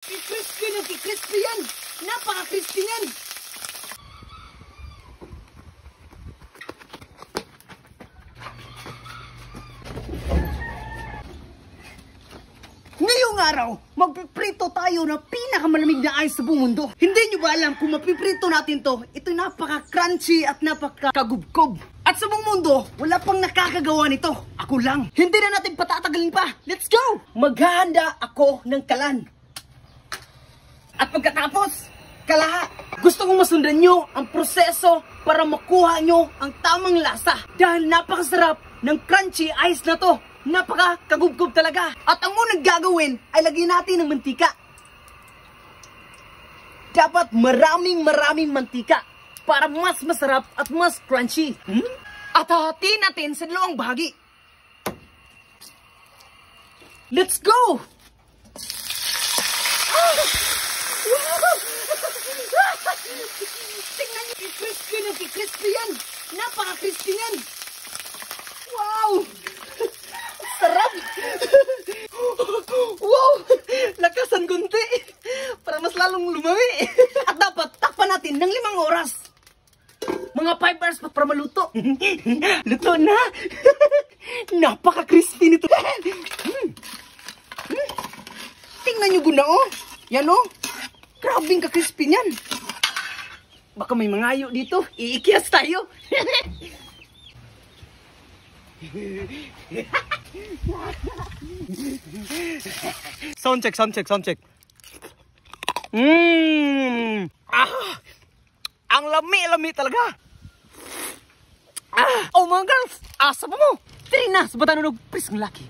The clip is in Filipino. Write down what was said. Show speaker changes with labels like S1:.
S1: Crispy na crispy yan. Napaka-crispy yan. Ngayong araw, magpiprito tayo ng pinakamalamig na ice sa buong mundo. Hindi nyo ba alam kung mapiprito natin to, ito'y napaka-crunchy at napaka-kagubkob. At sa buong mundo, wala pang nakakagawa nito. Ako lang. Hindi na natin patatagalin pa. Let's go! Maghahanda ako ng kalan. At pagkatapos, kalahat. Gusto kong masundan nyo ang proseso para makuha nyo ang tamang lasa. Dahil napakasarap ng crunchy ice na to. Napaka-kagubkob talaga. At ang unang gagawin ay lagyan natin ng mantika. Dapat maraming mantika para mas masarap at mas crunchy. At hahatiin natin sa dalawang bahagi. Let's go! Tingnan niyo, crispy na crispy yan. Napaka-crispy yan. Wow! Sarap! Wow! Lakasan kunti para mas lalong lumami. At dapat takpan natin ng 5 oras. Mga 5 hours pa para maluto. Luto na! Napaka-crispy nito. Tingnan nyo guna, oh. Yan, oh. Grabing ka-crispy niyan. Baka may mangayo dito. Iikyas tayo. Sound check. Ang lami talaga. Oh mga girls, asa pa mo? Tiri na, sa batanon og prisong laki.